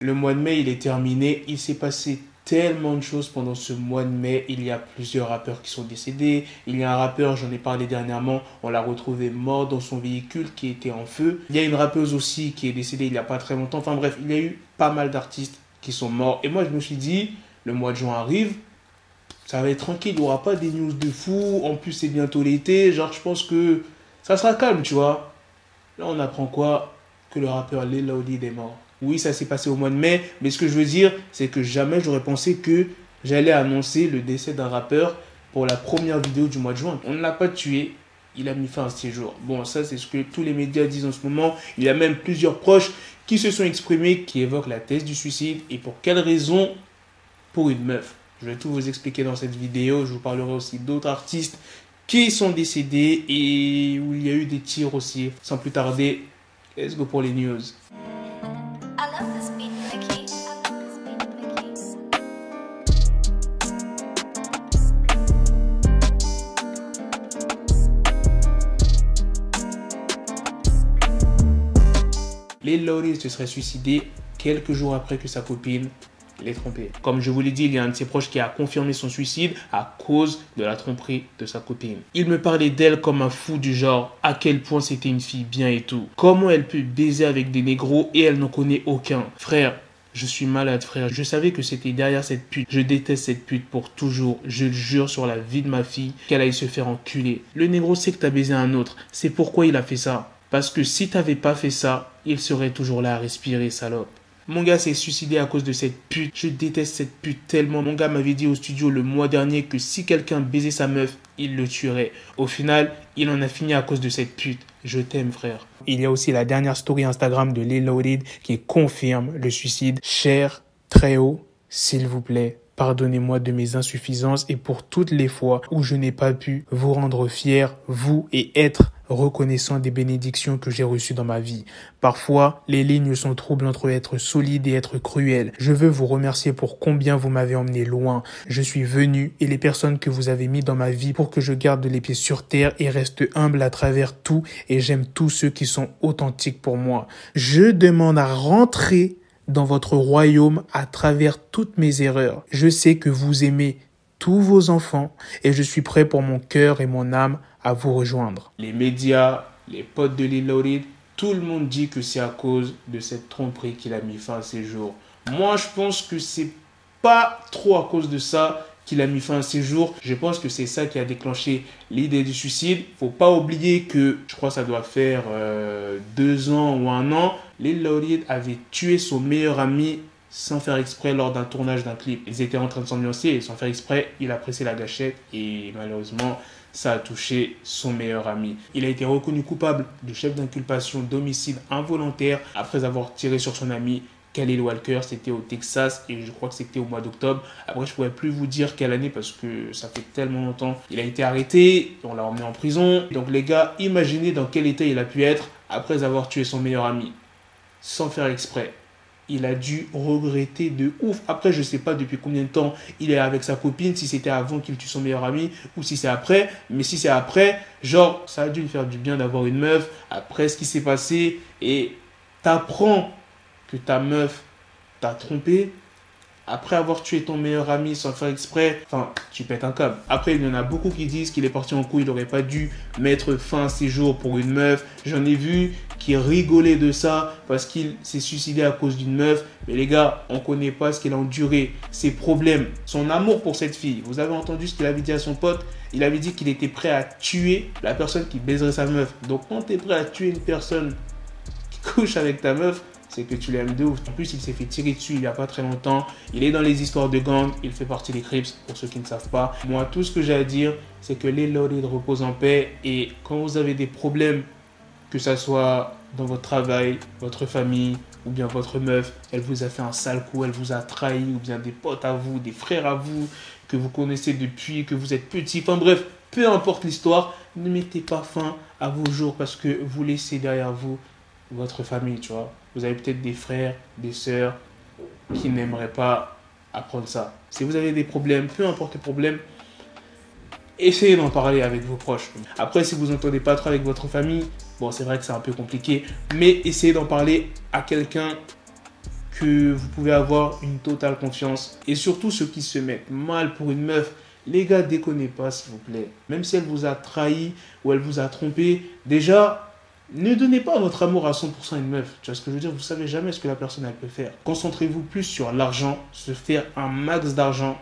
Le mois de mai, il est terminé. Il s'est passé tellement de choses pendant ce mois de mai. Il y a plusieurs rappeurs qui sont décédés. Il y a un rappeur, j'en ai parlé dernièrement, on l'a retrouvé mort dans son véhicule qui était en feu. Il y a une rappeuse aussi qui est décédée il n'y a pas très longtemps. Enfin bref, il y a eu pas mal d'artistes qui sont morts. Et moi, je me suis dit, le mois de juin arrive, ça va être tranquille, il n'y aura pas des news de fou. En plus, c'est bientôt l'été. Genre, je pense que ça sera calme, tu vois. Là, on apprend quoi? Que le rappeur Lil Loaded est mort. Oui, ça s'est passé au mois de mai, mais ce que je veux dire, c'est que jamais j'aurais pensé que j'allais annoncer le décès d'un rappeur pour la première vidéo du mois de juin. On ne l'a pas tué, il a mis fin à ce séjour. Bon, ça c'est ce que tous les médias disent en ce moment. Il y a même plusieurs proches qui se sont exprimés, qui évoquent la thèse du suicide. Et pour quelle raison? Pour une meuf. Je vais tout vous expliquer dans cette vidéo. Je vous parlerai aussi d'autres artistes qui sont décédés et où il y a eu des tirs aussi. Sans plus tarder, let's go pour les news. Lil Loaded se serait suicidé quelques jours après que sa copine l'ait trompé. Comme je vous l'ai dit, il y a un de ses proches qui a confirmé son suicide à cause de la tromperie de sa copine. Il me parlait d'elle comme un fou du genre, à quel point c'était une fille bien et tout. Comment elle peut baiser avec des négros et elle n'en connaît aucun. Frère, je suis malade, frère. Je savais que c'était derrière cette pute. Je déteste cette pute pour toujours. Je le jure sur la vie de ma fille qu'elle aille se faire enculer. Le négro sait que t'as baisé un autre. C'est pourquoi il a fait ça. Parce que si t'avais pas fait ça, il serait toujours là à respirer, salope. Mon gars s'est suicidé à cause de cette pute. Je déteste cette pute tellement. Mon gars m'avait dit au studio le mois dernier que si quelqu'un baisait sa meuf, il le tuerait. Au final, il en a fini à cause de cette pute. Je t'aime, frère. Il y a aussi la dernière story Instagram de Lil Loaded qui confirme le suicide. Cher, très haut, s'il vous plaît, pardonnez-moi de mes insuffisances et pour toutes les fois où je n'ai pas pu vous rendre fiers, vous, et être reconnaissant des bénédictions que j'ai reçues dans ma vie. Parfois, les lignes sont troubles entre être solide et être cruel. Je veux vous remercier pour combien vous m'avez emmené loin. Je suis venu et les personnes que vous avez mis dans ma vie pour que je garde les pieds sur terre et reste humble à travers tout et j'aime tous ceux qui sont authentiques pour moi. Je demande à rentrer dans votre royaume à travers toutes mes erreurs. Je sais que vous aimez tous vos enfants et je suis prêt pour mon cœur et mon âme à vous rejoindre. Les médias, les potes de Lil Loaded, tout le monde dit que c'est à cause de cette tromperie qu'il a mis fin à ses jours. Moi, je pense que c'est pas trop à cause de ça qu'il a mis fin à ses jours. Je pense que c'est ça qui a déclenché l'idée du suicide. Faut pas oublier que, je crois que ça doit faire 2 ans ou 1 an, Lil Loaded avait tué son meilleur ami sans faire exprès lors d'un tournage d'un clip. Ils étaient en train de s'ambiancer et sans faire exprès, il a pressé la gâchette et malheureusement, ça a touché son meilleur ami. Il a été reconnu coupable de chef d'inculpation d'homicide involontaire après avoir tiré sur son ami Khalil Walker. C'était au Texas et je crois que c'était au mois d'octobre. Après, je ne pourrais plus vous dire quelle année parce que ça fait tellement longtemps. Il a été arrêté, on l'a emmené en prison. Donc les gars, imaginez dans quel état il a pu être après avoir tué son meilleur ami. Sans faire exprès. Il a dû regretter de ouf. Après, je ne sais pas depuis combien de temps il est avec sa copine, si c'était avant qu'il tue son meilleur ami ou si c'est après. Mais si c'est après, genre, ça a dû lui faire du bien d'avoir une meuf après ce qui s'est passé et t'apprends que ta meuf t'a trompé après avoir tué ton meilleur ami sans faire exprès. Enfin, tu pètes un câble. Après, il y en a beaucoup qui disent qu'il est parti en couille, il n'aurait pas dû mettre fin à ses jours pour une meuf. J'en ai vu qui rigolait de ça parce qu'il s'est suicidé à cause d'une meuf. Mais les gars, on ne connaît pas ce qu'il a enduré, ses problèmes, son amour pour cette fille. Vous avez entendu ce qu'il avait dit à son pote? Il avait dit qu'il était prêt à tuer la personne qui baiserait sa meuf. Donc quand tu es prêt à tuer une personne qui couche avec ta meuf, c'est que tu l'aimes de ouf. En plus, il s'est fait tirer dessus il n'y a pas très longtemps. Il est dans les histoires de gang. Il fait partie des Crips, pour ceux qui ne savent pas. Moi, tout ce que j'ai à dire, c'est que Lil Loaded repose en paix. Et quand vous avez des problèmes, que ça soit dans votre travail, votre famille, ou bien votre meuf, elle vous a fait un sale coup, elle vous a trahi, ou bien des potes à vous, des frères à vous, que vous connaissez depuis, que vous êtes petit. Enfin bref, peu importe l'histoire, ne mettez pas fin à vos jours parce que vous laissez derrière vous votre famille, tu vois. Vous avez peut-être des frères, des sœurs qui n'aimeraient pas apprendre ça. Si vous avez des problèmes, peu importe les problèmes, essayez d'en parler avec vos proches. Après, si vous n'entendez pas trop avec votre famille, bon, c'est vrai que c'est un peu compliqué, mais essayez d'en parler à quelqu'un que que vous pouvez avoir une totale confiance. Et surtout ceux qui se mettent mal pour une meuf, les gars, déconnez pas s'il vous plaît. Même si elle vous a trahi ou elle vous a trompé, déjà, ne donnez pas votre amour à 100% à une meuf. Tu vois ce que je veux dire? Vous savez jamais ce que la personne elle peut faire. Concentrez-vous plus sur l'argent, se faire un max d'argent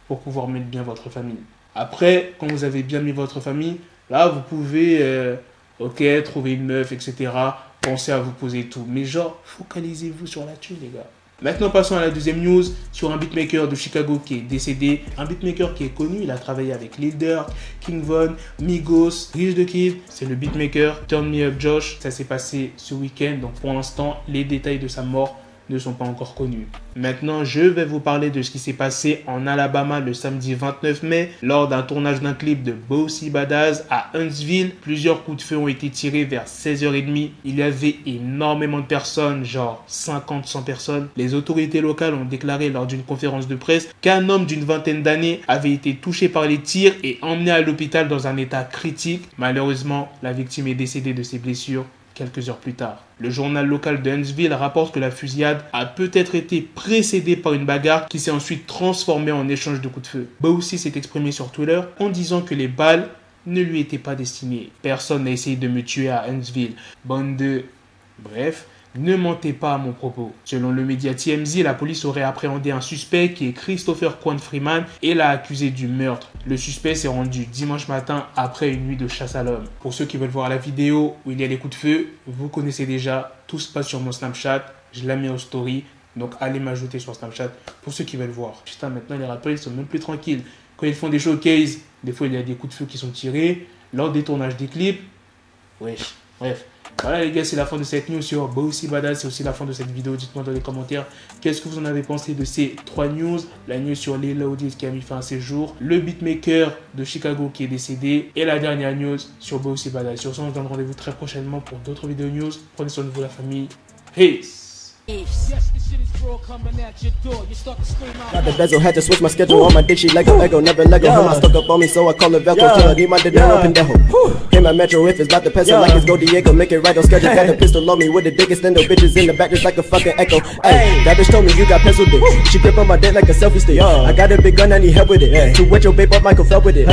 pour pouvoir mettre bien votre famille. Après, quand vous avez bien mis votre famille, là, vous pouvez, trouver une meuf, etc. Pensez à vous poser tout. Mais genre, focalisez-vous sur la thune, les gars. Maintenant, passons à la deuxième news sur un beatmaker de Chicago qui est décédé. Un beatmaker qui est connu, il a travaillé avec Lil Durk, King Von, Migos, Rich the Kid. C'est le beatmaker Turn Me Up Josh. Ça s'est passé ce week-end, donc pour l'instant, les détails de sa mort ne sont pas encore connus. Maintenant, je vais vous parler de ce qui s'est passé en Alabama le samedi 29 mai lors d'un tournage d'un clip de Bossy Badass à Huntsville. Plusieurs coups de feu ont été tirés vers 16h30. Il y avait énormément de personnes, genre 50-100 personnes. Les autorités locales ont déclaré lors d'une conférence de presse qu'un homme d'une vingtaine d'années avait été touché par les tirs et emmené à l'hôpital dans un état critique. Malheureusement, la victime est décédée de ses blessures quelques heures plus tard. Le journal local de Huntsville rapporte que la fusillade a peut-être été précédée par une bagarre qui s'est ensuite transformée en échange de coups de feu. Bossy s'est exprimé sur Twitter en disant que les balles ne lui étaient pas destinées. Personne n'a essayé de me tuer à Huntsville. Bande de... Bref, ne mentez pas à mon propos. Selon le média TMZ, la police aurait appréhendé un suspect qui est Christopher Quan Freeman et l'a accusé du meurtre. Le suspect s'est rendu dimanche matin après une nuit de chasse à l'homme. Pour ceux qui veulent voir la vidéo où il y a les coups de feu, vous connaissez déjà, tout se passe sur mon Snapchat, je la mets en story, donc allez m'ajouter sur Snapchat pour ceux qui veulent voir. Putain, maintenant les rappeurs ils sont même plus tranquilles. Quand ils font des showcases, des fois il y a des coups de feu qui sont tirés, lors des tournages des clips, wesh, bref. Voilà les gars, c'est la fin de cette news sur Bossy Badass, c'est aussi la fin de cette vidéo. Dites-moi dans les commentaires qu'est-ce que vous en avez pensé de ces 3 news. La news sur Lil Audis qui a mis fin à ses jours, le beatmaker de Chicago qui est décédé et la dernière news sur Bossy Badass. Sur ce, on se donne rendez-vous très prochainement pour d'autres vidéos news. Prenez soin de vous la famille. Peace. Got the bezel, had to switch my schedule. On my dick, she Lego, Ego, never Lego. Him, I stuck up on me, so I call her Velcro. Till I need my dinero, pendejo. Him, my metro, if it's about the peso, like it's Go Diego. Make it right on schedule. Got a pistol on me with the biggest endo. Bitches in the back, just like a fucking echo. Hey, that bitch told me you got pencil dick. She grip on my dick like a selfie stick. I got a big gun, I need help with it. To wet your babe up, Michael fell with it.